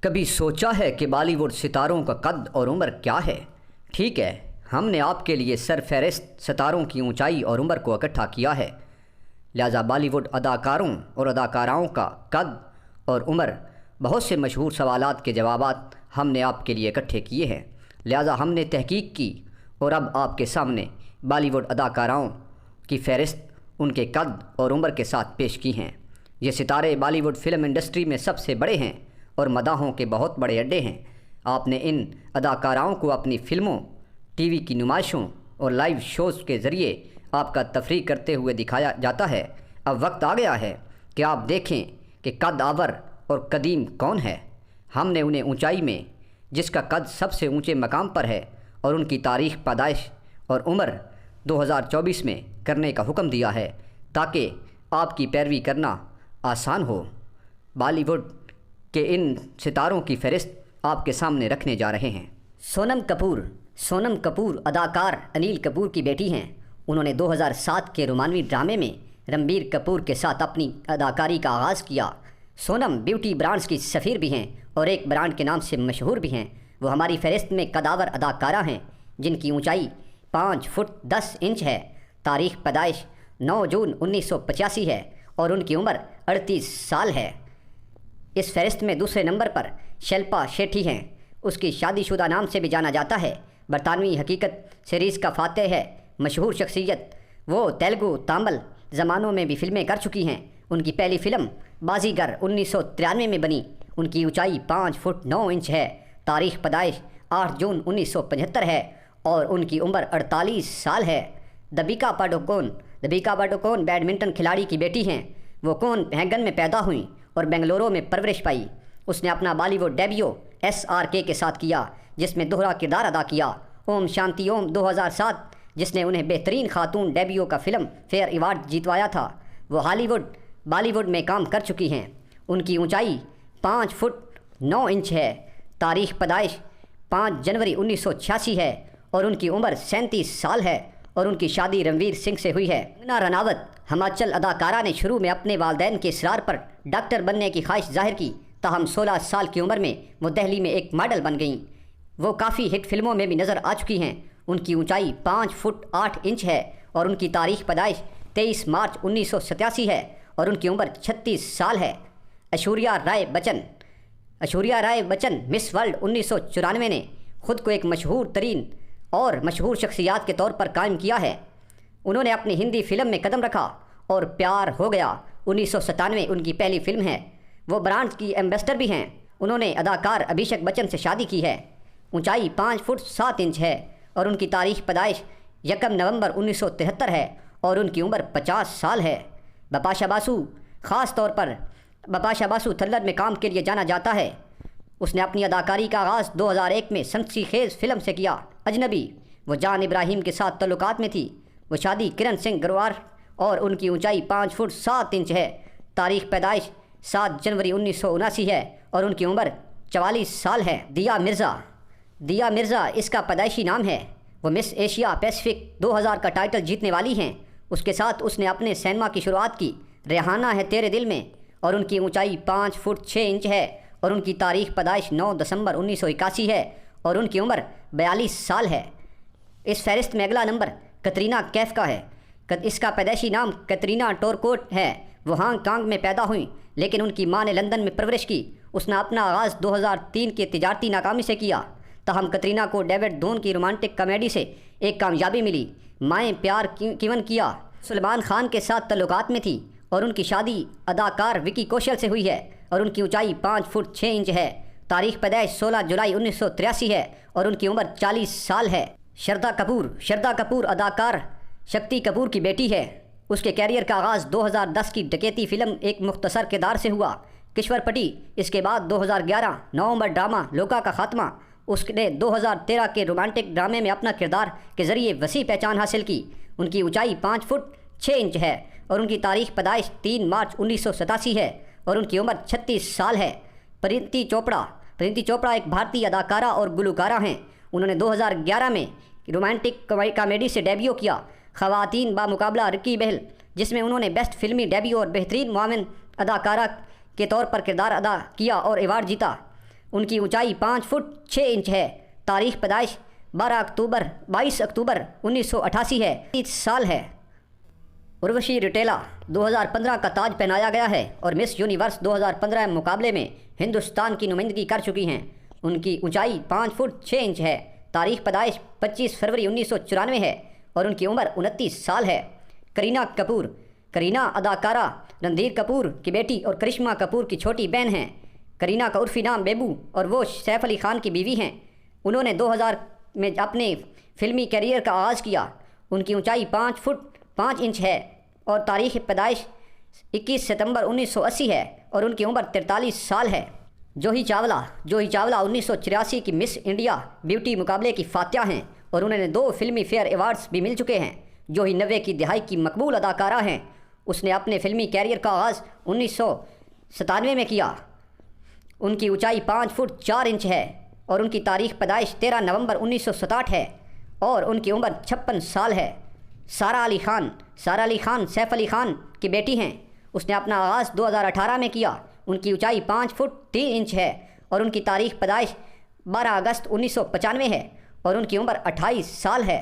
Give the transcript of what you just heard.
کبھی سوچا ہے کہ بالی ووڈ ستاروں کا قد اور عمر کیا ہے؟ ٹھیک ہے، ہم نے آپ کے لیے سرفہرست ستاروں کی اونچائی اور عمر کو اکٹھا کیا ہے۔ لہذا بالی ووڈ اداکاروں اور اداکاراؤں کا قد اور عمر، بہت سے مشہور سوالات کے جوابات ہم نے آپ کے لیے اکٹھے کیے ہیں۔ لہذا ہم نے تحقیق کی اور اب آپ کے سامنے بالی ووڈ اداکاراؤں کی فہرست ان کے قد اور عمر کے ساتھ پیش کی ہیں۔ یہ ستارے بالی ووڈ فلم انڈسٹری میں سب سے بڑے ہیں اور مداحوں کے بہت بڑے اڈے ہیں۔ آپ نے ان اداکاراؤں کو اپنی فلموں، ٹی وی کی نمائشوں اور لائیو شوز کے ذریعے آپ کا تفریح کرتے ہوئے دکھایا جاتا ہے۔ اب وقت آ گیا ہے کہ آپ دیکھیں کہ قد آور اور قدیم کون ہے۔ ہم نے انہیں اونچائی میں جس کا قد سب سے اونچے مقام پر ہے اور ان کی تاریخ پیدائش اور عمر 2024 میں کرنے کا حکم دیا ہے تاکہ آپ کی پیروی کرنا آسان ہو۔ بالی ووڈ کے ان ستاروں کی فہرست آپ کے سامنے رکھنے جا رہے ہیں۔ سونم کپور اداکار انیل کپور کی بیٹی ہیں۔ انہوں نے 2007 کے رومانوی ڈرامے میں رنبیر کپور کے ساتھ اپنی اداکاری کا آغاز کیا۔ سونم بیوٹی برانڈز کی سفیر بھی ہیں اور ایک برانڈ کے نام سے مشہور بھی ہیں۔ وہ ہماری فہرست میں قدآور اداکارہ ہیں جن کی اونچائی 5 فٹ 10 انچ ہے۔ تاریخ پیدائش 9 جون 1985 ہے اور ان کی عمر 38 سال ہے۔ اس فہرست میں دوسرے نمبر پر شلپا شیٹھی ہیں۔ اس کی شادی شدہ نام سے بھی جانا جاتا ہے۔ برطانوی حقیقت سیریز کا فاتح ہے، مشہور شخصیت۔ وہ تیلگو، تامل زمانوں میں بھی فلمیں کر چکی ہیں۔ ان کی پہلی فلم بازیگر 1993 میں بنی۔ ان کی اونچائی 5 فٹ 9 انچ ہے۔ تاریخ پیدائش 8 جون 1975 ہے اور ان کی عمر 48 سال ہے۔ دپیکا پاڈوکون بیڈمنٹن کھلاڑی کی بیٹی ہیں۔ وہ کون ہینگن میں پیدا ہوئیں اور بنگلورو میں پرورش پائی۔ اس نے اپنا بالی ووڈ ڈیبیو SRK کے ساتھ کیا جس میں دوہرا کردار ادا کیا۔ اوم شانتی اوم 2007 جس نے انہیں بہترین خاتون ڈیبیو کا فلم فیئر ایوارڈ جیتوایا تھا۔ وہ بالی ووڈ میں کام کر چکی ہیں۔ ان کی اونچائی 5 فٹ 9 انچ ہے۔ تاریخ پیدائش 5 جنوری 1986 ہے اور ان کی عمر 37 سال ہے اور ان کی شادی رنویر سنگھ سے ہوئی ہے۔ کنگنا رناوت ہماچل اداکارہ نے شروع میں اپنے والدین کے اصرار پر ڈاکٹر بننے کی خواہش ظاہر کی، تاہم 16 سال کی عمر میں وہ دہلی میں ایک ماڈل بن گئیں۔ وہ کافی ہٹ فلموں میں بھی نظر آ چکی ہیں۔ ان کی اونچائی 5 فٹ 8 انچ ہے اور ان کی تاریخ پیدائش 23 مارچ 1987 ہے اور ان کی عمر 36 سال ہے۔ ایشوریہ رائے بچن مس ورلڈ 1994 نے خود کو ایک مشہور ترین اور مشہور شخصیات کے طور پر قائم کیا ہے۔ انہوں نے اپنی ہندی فلم میں قدم رکھا اور پیار ہو گیا 1997 ان کی پہلی فلم ہے۔ وہ برانڈ کی ایمبیسڈر بھی ہیں۔ انہوں نے اداکار ابھیشیک بچن سے شادی کی ہے۔ اونچائی 5 فٹ 7 انچ ہے اور ان کی تاریخ پیدائش 1 نومبر 1973 ہے اور ان کی عمر 50 سال ہے۔ بپاشا باسو خاص طور پر بپاشا باسو تھرلر میں کام کے لیے جانا جاتا ہے۔ اس نے اپنی اداکاری کا آغاز 2001 میں سنسی خیز فلم سے کیا، اجنبی۔ وہ جان ابراہیم کے ساتھ تعلقات میں تھی۔ وہ شادی کرن سنگھ گروار اور ان کی اونچائی 5 فٹ 7 انچ ہے۔ تاریخ پیدائش 7 جنوری 1979 ہے اور ان کی عمر 44 سال ہے۔ دیا مرزا اس کا پیدائشی نام ہے۔ وہ مس ایشیا پیسیفک 2000 کا ٹائٹل جیتنے والی ہیں۔ اس کے ساتھ اس نے اپنے سینما کی شروعات کی ریحانہ ہے تیرے دل میں اور ان کی اونچائی 5 فٹ 6 انچ ہے اور ان کی تاریخ پیدائش 9 دسمبر 1981 ہے اور ان کی عمر 42 سال ہے۔ اس فہرست میں اگلا نمبر کترینہ کیف کا ہے۔ اس کا پیدائشی نام کترینہ ٹورکوٹ ہے۔ وہ ہانگ کانگ میں پیدا ہوئیں لیکن ان کی ماں نے لندن میں پرورش کی۔ اس نے اپنا آغاز 2003 کے تجارتی ناکامی سے کیا، تاہم کترینہ کو ڈیوڈ دھون کی رومانٹک کامیڈی سے ایک کامیابی ملی۔ مائیں پیار کیون کیا سلمان خان کے ساتھ تعلقات میں تھی اور ان کی شادی اداکار وکی کوشل سے ہوئی ہے اور ان کی اونچائی 5 فٹ 6 انچ ہے۔ تاریخ پیدائش 16 جولائی 1983 ہے اور ان کی عمر 40 سال ہے۔ شردا کپور اداکار شکتی کپور کی بیٹی ہے۔ اس کے کیریئر کا آغاز 2010 کی ڈکیتی فلم ایک مختصر کردار سے ہوا، کشور پٹی۔ اس کے بعد 2011 نومبر ڈرامہ لوکا کا خاتمہ۔ اس نے 2013 کے رومانٹک ڈرامے میں اپنا کردار کے ذریعے وسیع پہچان حاصل کی۔ ان کی اونچائی 5 فٹ 6 انچ ہے اور ان کی تاریخ پیدائش 3 مارچ 1987 ہے اور ان کی عمر 36 سال ہے۔ پرینتی چوپڑا ایک بھارتی اداکارہ اور گلوکارہ ہیں۔ انہوں نے 2011 میں رومانٹک کامیڈی سے ڈیبیو کیا، خواتین بامقابلہ رکی بہل، جس میں انہوں نے بیسٹ فلمی ڈیبیو اور بہترین معاون اداکارہ کے طور پر کردار ادا کیا اور ایوارڈ جیتا۔ ان کی اونچائی 5 فٹ 6 انچ ہے۔ تاریخ پیدائش 22 اکتوبر 1988 ہے، 30 سال ہے۔ اروشی رٹیلا 2015 کا تاج پہنایا گیا ہے اور مس یونیورس 2015 مقابلے میں ہندوستان کی نمائندگی کر چکی ہیں۔ ان کی اونچائی 5 فٹ 6 انچ ہے۔ تاریخ پیدائش 25 فروری 1994 ہے اور ان کی عمر 29 سال ہے۔ کرینہ کپور، کرینہ اداکارہ رندھیر کپور کی بیٹی اور کرشمہ کپور کی چھوٹی بہن ہیں۔ کرینہ کا عرفی نام بیبو اور وہ سیف علی خان کی بیوی ہیں۔ انہوں نے 2000 میں اپنے فلمی کیریئر کا آغاز کیا۔ ان کی اونچائی 5 فٹ 5 انچ ہے اور تاریخ پیدائش 21 ستمبر 1980 ہے اور ان کی عمر 43 سال ہے۔ جوہی چاولہ 1984 کی مس انڈیا بیوٹی مقابلے کی فاتحہ ہیں اور انہوں نے 2 فلمی فیئر ایوارڈز بھی مل چکے ہیں۔ جوہی 90 کی دہائی کی مقبول اداکارہ ہیں۔ اس نے اپنے فلمی کیریئر کا آغاز 1997 میں کیا۔ ان کی اونچائی 5 فٹ 4 انچ ہے اور ان کی تاریخ پیدائش 13 نومبر 1967 ہے اور ان کی عمر 56 سال ہے۔ سارہ علی خان سیف علی خان کی بیٹی ہیں۔ اس نے اپنا آغاز 2018 میں کیا۔ ان کی اونچائی 5 فٹ 3 انچ ہے اور ان کی تاریخ پیدائش 12 اگست 1995 ہے اور ان کی عمر 28 سال ہے۔